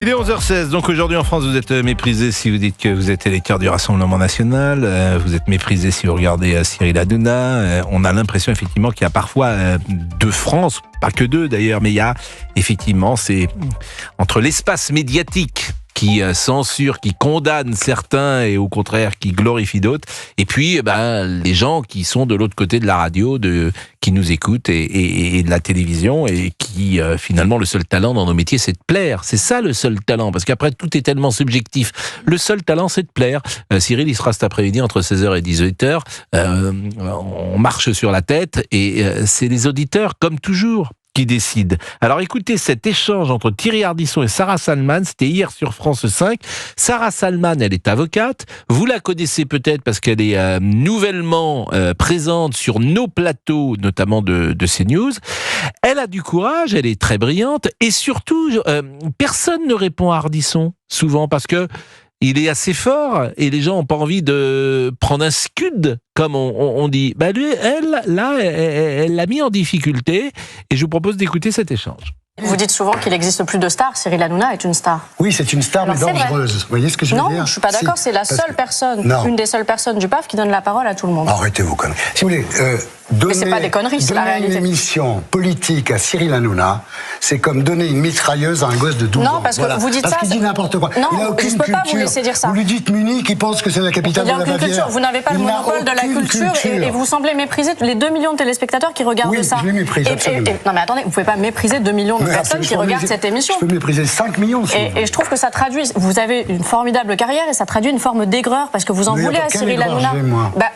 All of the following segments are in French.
Il est 11h16, donc aujourd'hui en France vous êtes méprisé si vous dites que vous êtes électeur du Rassemblement National, vous êtes méprisé si vous regardez Cyril Hanouna, on a l'impression effectivement qu'il y a parfois deux France, pas que deux d'ailleurs, mais il y a effectivement, c'est entre l'espace médiatique qui censure, qui condamne certains et au contraire qui glorifie d'autres, et puis les gens qui sont de l'autre côté de la radio, qui nous écoutent et de la télévision et qui finalement le seul talent dans nos métiers c'est de plaire, c'est ça le seul talent, parce qu'après tout est tellement subjectif, le seul talent c'est de plaire. Cyril il sera cet après-midi entre 16h et 18h, on marche sur la tête et c'est les auditeurs comme toujours qui décide. Alors écoutez cet échange entre Thierry Ardisson et Sarah Salman, c'était hier sur France 5. Sarah Salman, elle est avocate, vous la connaissez peut-être parce qu'elle est nouvellement présente sur nos plateaux, notamment de CNews. Elle a du courage, elle est très brillante et surtout, personne ne répond à Ardisson, souvent parce que il est assez fort et les gens n'ont pas envie de prendre un scud, comme on dit. Lui, elle l'a mis en difficulté et je vous propose d'écouter cet échange. Vous dites souvent qu'il existe plus de stars. Cyril Hanouna est une star. Oui, c'est une star, mais dangereuse. Vous voyez ce que je veux dire? Non, je suis pas d'accord. C'est la seule personne, une des seules personnes du PAF qui donne la parole à tout le monde. Arrêtez vos conneries. Si vous voulez, mais c'est pas des conneries, c'est la réalité. Donner une émission politique à Cyril Hanouna, c'est comme donner une mitrailleuse à un gosse de 12 ans. Non, parce que vous dites ça. Parce qu'il dit n'importe quoi. Non, il a aucune je peux culture. pas vous laisser dire ça. Vous lui dites Munich, il pense que c'est la capitale de la Bavière. Vous n'avez pas le monopole de la culture et vous semblez mépriser les 2 millions de téléspectateurs qui regardent ça. Oui, je les méprise, absolument. Non mais attendez, vous pouvez pas mépriser 2 millions de personnes qui regardent cette émission. Je peux mépriser 5 millions. Et je trouve que ça traduit, vous avez une formidable carrière et ça traduit une forme d'aigreur parce que vous en voulez à Cyril Hanouna.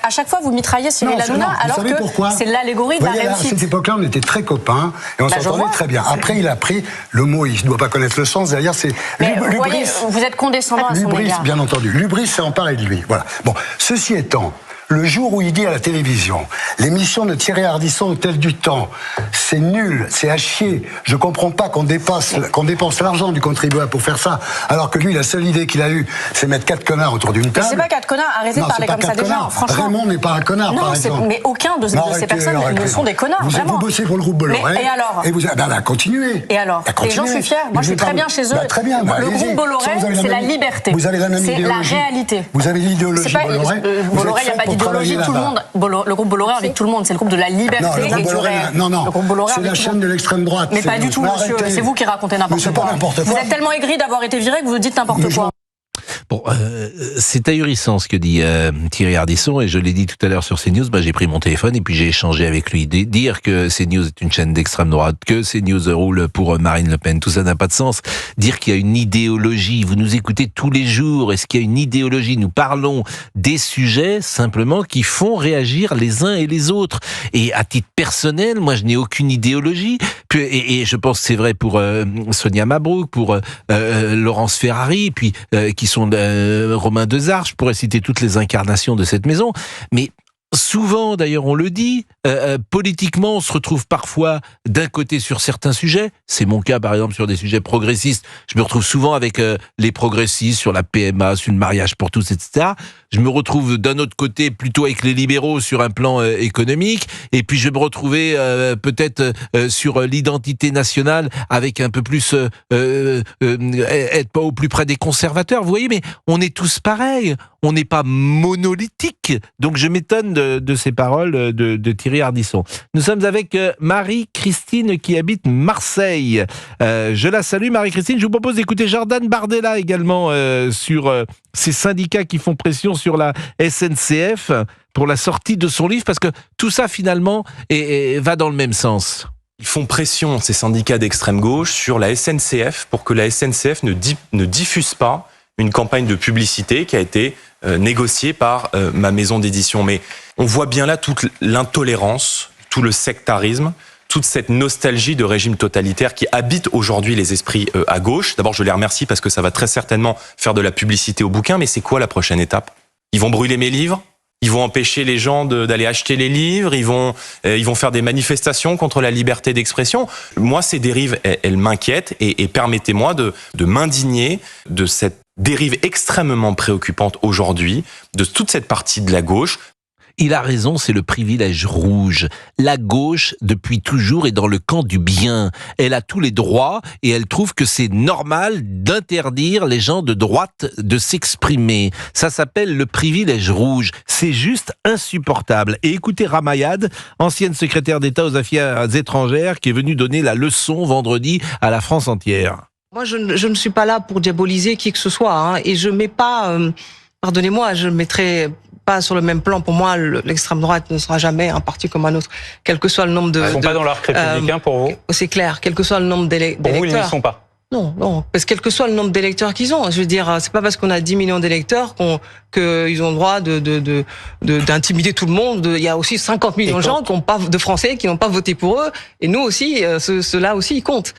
À chaque fois vous mitraillez Cyril Hanouna alors que c'est l'allégorie de la réussite. À cette époque-là, on était très copains et on s'entendait très bien. Après, il a pris le mot, il ne doit pas connaître le sens. Derrière, c'est vous voyez, vous êtes condescendant à son égard. Bien entendu. L'hubris s'est emparé de lui. Voilà. Bon, ceci étant, le jour où il dit à la télévision, l'émission de Thierry Ardisson Hôtel du Temps, c'est nul, c'est à chier, je comprends pas qu'on dépense l'argent du contribuable pour faire ça, alors que lui, la seule idée qu'il a eue, c'est mettre 4 connards autour d'une table. C'est pas 4 connards, arrêtez de parler comme ça déjà, franchement. Raymond n'est pas un connard, par exemple. Mais aucun de ces personnes ne sont des connards, vraiment. Vous bossez pour le groupe Bolloré. Et alors? Et vous, continuez. Et alors? Et j'en suis fier, moi je suis très bien chez eux. Très bien. Le groupe Bolloré, c'est la liberté. Vous avez la même idéologie. C'est la réalité. Vous avez l'idéologie Bolloré. Bolloré, il n'y a pas d'idéologie, tout le monde. Le groupe Bolloré invite tout le monde, c'est le groupe de la liberté et du réel. Non, le groupe Bolloré c'est la chaîne de l'extrême droite. Mais pas du tout, monsieur, c'est vous qui racontez n'importe quoi. Vous êtes tellement aigri d'avoir été viré que vous dites n'importe quoi. Bon, c'est ahurissant ce que dit Thierry Ardisson et je l'ai dit tout à l'heure sur CNews, j'ai pris mon téléphone et puis j'ai échangé avec lui. Dire que CNews est une chaîne d'extrême droite, que CNews roule pour Marine Le Pen, tout ça n'a pas de sens. Dire qu'il y a une idéologie, vous nous écoutez tous les jours, est-ce qu'il y a une idéologie? Nous parlons des sujets simplement qui font réagir les uns et les autres. Et à titre personnel, moi je n'ai aucune idéologie. Et je pense que c'est vrai pour Sonia Mabrouk, pour Laurence Ferrari, puis qui sont Romain Desarts, je pourrais citer toutes les incarnations de cette maison, mais souvent, d'ailleurs, on le dit, politiquement, on se retrouve parfois d'un côté sur certains sujets. C'est mon cas, par exemple, sur des sujets progressistes. Je me retrouve souvent avec les progressistes sur la PMA, sur le mariage pour tous, etc. Je me retrouve d'un autre côté plutôt avec les libéraux sur un plan économique. Et puis, je vais me retrouver peut-être sur l'identité nationale avec un peu plus être pas au plus près des conservateurs. Vous voyez, mais on est tous pareils. On n'est pas monolithique. Donc, je m'étonne de ces paroles de Thierry Ardisson. Nous sommes avec Marie-Christine qui habite Marseille. Je la salue, Marie-Christine. Je vous propose d'écouter Jordan Bardella également sur ces syndicats qui font pression sur la SNCF pour la sortie de son livre, parce que tout ça, finalement, va dans le même sens. Ils font pression, ces syndicats d'extrême gauche, sur la SNCF pour que la SNCF ne diffuse pas une campagne de publicité qui a été négociée par ma maison d'édition. Mais on voit bien là toute l'intolérance, tout le sectarisme, toute cette nostalgie de régime totalitaire qui habite aujourd'hui les esprits à gauche. D'abord, je les remercie parce que ça va très certainement faire de la publicité au bouquin, mais c'est quoi la prochaine étape? Ils vont brûler mes livres? Ils vont empêcher les gens d'aller acheter les livres, ils vont faire des manifestations contre la liberté d'expression. Moi, ces dérives, elles m'inquiètent et permettez-moi de m'indigner de cette dérive extrêmement préoccupante aujourd'hui de toute cette partie de la gauche. Il a raison, c'est le privilège rouge. La gauche, depuis toujours, est dans le camp du bien. Elle a tous les droits et elle trouve que c'est normal d'interdire les gens de droite de s'exprimer. Ça s'appelle le privilège rouge. C'est juste insupportable. Et écoutez Ramayad, ancienne secrétaire d'État aux Affaires étrangères, qui est venue donner la leçon vendredi à la France entière. Moi, je ne suis pas là pour diaboliser qui que ce soit, hein, et je mets pas, pardonnez-moi, je mettrai pas sur le même plan. Pour moi, l'extrême droite ne sera jamais un parti comme un autre, quel que soit le nombre de... Ils ne sont pas dans l'arc républicain pour vous? C'est clair, quel que soit le nombre d'électeurs. Pour vous, ils n'y sont pas? Non, parce que quel que soit le nombre d'électeurs qu'ils ont, je veux dire, c'est pas parce qu'on a 10 millions d'électeurs qu'ils ont le droit d'intimider tout le monde. Il y a aussi 50 millions de gens de Français qui n'ont pas voté pour eux, et nous aussi, ceux-là aussi, ils comptent.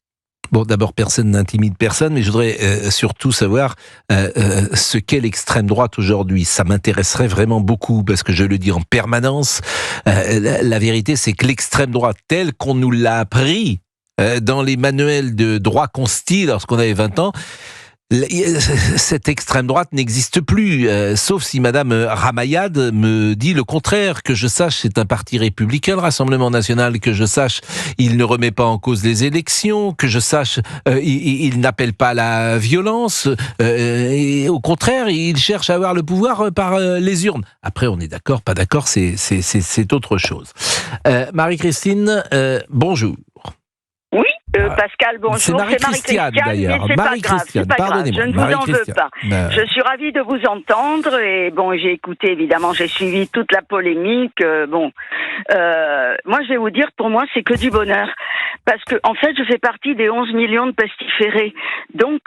Bon, d'abord, personne n'intimide personne, mais je voudrais surtout savoir ce qu'est l'extrême droite aujourd'hui. Ça m'intéresserait vraiment beaucoup, parce que je le dis en permanence, la vérité, c'est que l'extrême droite, telle qu'on nous l'a appris dans les manuels de droit consti lorsqu'on avait 20 ans, cette extrême droite n'existe plus, sauf si Madame Ramayad me dit le contraire. Que je sache, c'est un parti républicain, le Rassemblement national. Que je sache, il ne remet pas en cause les élections. Que je sache, il n'appelle pas la violence. Et au contraire, il cherche à avoir le pouvoir par les urnes. Après, on est d'accord, pas d'accord, c'est autre chose. Marie-Christine, bonjour. Pascal, bonjour. C'est Marie-Christiane, d'ailleurs. C'est pas grave, je ne vous en veux pas. Je suis ravie de vous entendre et bon, j'ai écouté, évidemment, j'ai suivi toute la polémique. Moi, je vais vous dire, pour moi, c'est que du bonheur. Parce que, en fait, je fais partie des 11 millions de pestiférés. Donc,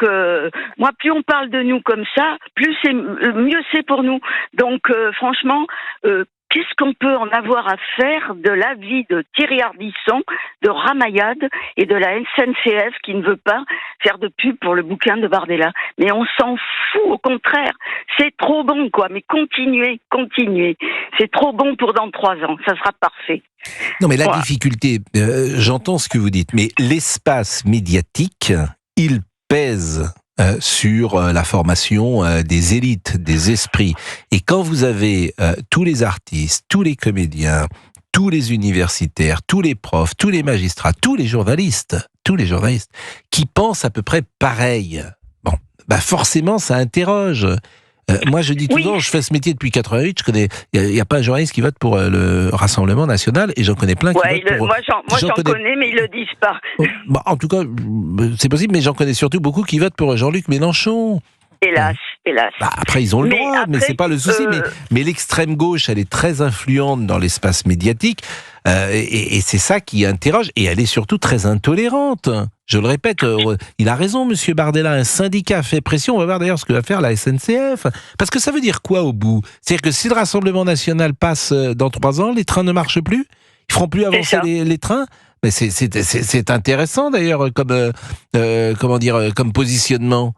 moi, plus on parle de nous comme ça, mieux c'est pour nous. Donc, franchement, qu'est-ce qu'on peut en avoir à faire de l'avis de Thierry Ardisson, de Ramayad et de la SNCF qui ne veut pas faire de pub pour le bouquin de Bardella? Mais on s'en fout, au contraire. C'est trop bon, quoi. Mais continuez. C'est trop bon pour dans 3 ans. Ça sera parfait. Non, mais la difficulté, j'entends ce que vous dites, mais l'espace médiatique, il pèse sur la formation des élites, des esprits. Et quand vous avez tous les artistes, tous les comédiens, tous les universitaires, tous les profs, tous les magistrats, tous les journalistes qui pensent à peu près pareil, bon, bah forcément ça interroge. Moi, je dis toujours, je fais ce métier depuis 88, il n'y a pas un journaliste qui vote pour le Rassemblement national, et j'en connais plein qui votent pour... Moi, j'en connais, mais ils le disent pas. Bah, en tout cas, c'est possible, mais j'en connais surtout beaucoup qui votent pour Jean-Luc Mélenchon. Hélas. Bah, après, ils ont le droit, mais c'est pas le souci. Mais l'extrême gauche, elle est très influente dans l'espace médiatique, et c'est ça qui interroge, et elle est surtout très intolérante. Je le répète, il a raison, Monsieur Bardella, un syndicat fait pression, on va voir d'ailleurs ce que va faire la SNCF. Parce que ça veut dire quoi au bout? C'est-à-dire que si le Rassemblement national passe dans 3 ans, les trains ne marchent plus? Ils feront plus avancer les trains? Mais c'est intéressant d'ailleurs comme positionnement.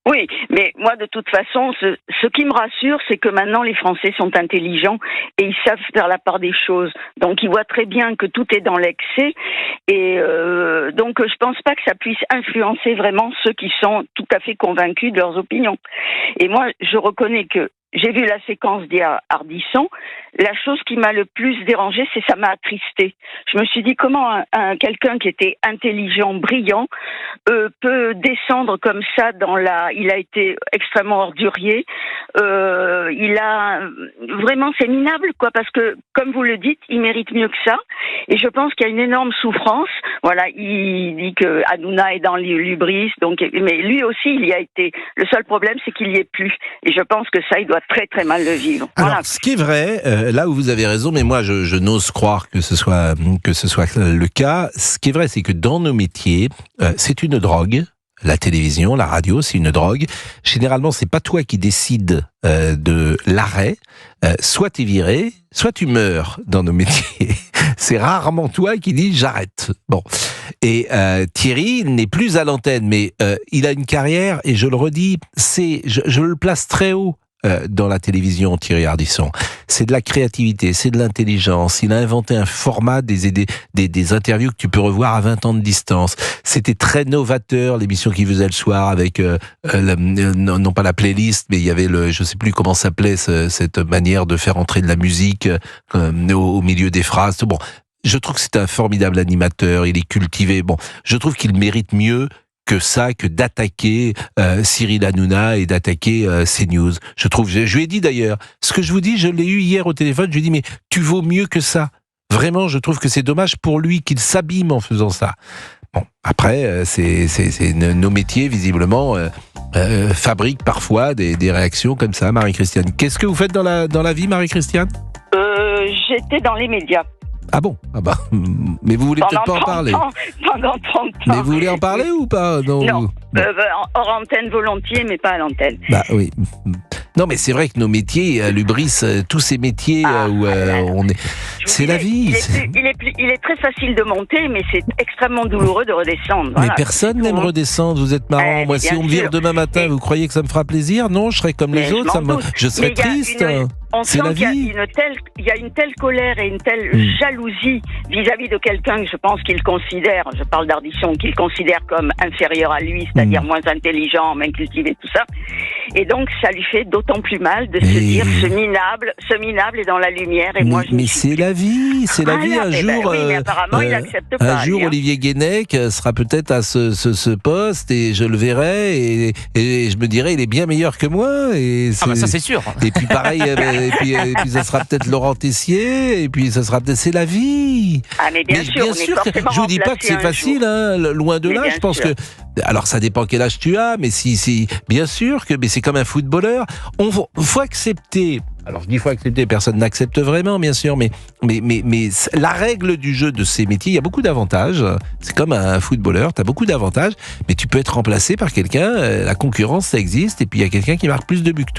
Oui, mais moi, de toute façon, ce qui me rassure, c'est que maintenant, les Français sont intelligents et ils savent faire la part des choses. Donc, ils voient très bien que tout est dans l'excès. Et donc, je pense pas que ça puisse influencer vraiment ceux qui sont tout à fait convaincus de leurs opinions. Et moi, je reconnais que j'ai vu la séquence d'Ardisson. La chose qui m'a le plus dérangée, c'est ça m'a attristé. Je me suis dit comment quelqu'un qui était intelligent, brillant, peut descendre comme ça il a été extrêmement ordurier. Vraiment, c'est minable, quoi, parce que, comme vous le dites, il mérite mieux que ça. Et je pense qu'il y a une énorme souffrance. Voilà, il dit que Hanouna est dans l'hubris, mais lui aussi, il y a été. Le seul problème, c'est qu'il y est plus. Et je pense que ça, il doit très très mal le vivre. Voilà. Alors, ce qui est vrai, là où vous avez raison, mais moi je n'ose croire que ce soit le cas. Ce qui est vrai, c'est que dans nos métiers, c'est une drogue. La télévision, la radio, c'est une drogue. Généralement, c'est pas toi qui décides de l'arrêt. Soit t'es viré, soit tu meurs dans nos métiers. C'est rarement toi qui dis j'arrête. Bon. Et Thierry n'est plus à l'antenne, mais il a une carrière, et je le redis, je le place très haut. dans la télévision, Thierry Ardisson. C'est de la créativité, c'est de l'intelligence. Il a inventé un format des interviews que tu peux revoir à 20 ans de distance. C'était très novateur, l'émission qu'il faisait le soir avec, non pas la playlist, mais il y avait je sais plus comment s'appelait cette manière de faire entrer de la musique au milieu des phrases. Bon, je trouve que c'est un formidable animateur, il est cultivé. Bon, je trouve qu'il mérite mieux que ça, que d'attaquer Cyril Hanouna et d'attaquer CNews. Je lui ai dit d'ailleurs, ce que je vous dis, je l'ai eu hier au téléphone, je lui ai dit, mais tu vaux mieux que ça. Vraiment, je trouve que c'est dommage pour lui qu'il s'abîme en faisant ça. Bon, après, nos métiers, visiblement, fabriquent parfois des réactions comme ça, Marie-Christiane. Qu'est-ce que vous faites dans la vie, Marie-Christiane ? J'étais dans les médias. Ah bon ? Ah bah, mais vous voulez peut-être pas en parler. Pendant 30 ans. Mais vous voulez en parler ou pas ? Non. Hors antenne volontiers, mais pas à l'antenne. Bah oui. Non, mais c'est vrai que nos métiers, Lubris, tous ces métiers où on est... C'est la vie. Il est très facile de monter, mais c'est extrêmement douloureux de redescendre. Voilà. Mais personne n'aime redescendre, vous êtes marrant. Moi, si on me vire demain matin, vous croyez que ça me fera plaisir ? Non, je serai comme les autres, je serai triste. On sent qu'il y a une telle colère et une telle jalousie vis-à-vis de quelqu'un que je pense qu'il considère, je parle d'Ardisson, qu'il considère comme inférieur à lui, c'est-à-dire moins intelligent, moins cultivé, tout ça. Et donc, ça lui fait d'autant plus mal de se dire ce minable est dans la lumière et moi je Mais c'est la vie, c'est la vie. Un jour, mais apparemment, il accepte pas. Un jour, Olivier Guénec sera peut-être à ce poste et je le verrai et je me dirai, il est bien meilleur que moi. Ça c'est sûr. Et puis pareil, et puis ça sera peut-être Laurent Tessier, et puis ça sera peut-être, c'est la vie. Ah mais bien sûr, je vous dis pas que c'est facile, loin de là. Je pense que, alors ça dépend quel âge tu as, mais si bien sûr que, mais c'est comme un footballeur. Faut accepter. Alors je dis faut accepter, personne n'accepte vraiment, bien sûr, mais la règle du jeu de ces métiers, il y a beaucoup d'avantages. C'est comme un footballeur, tu as beaucoup d'avantages, mais tu peux être remplacé par quelqu'un, la concurrence ça existe, et puis il y a quelqu'un qui marque plus de buts que toi.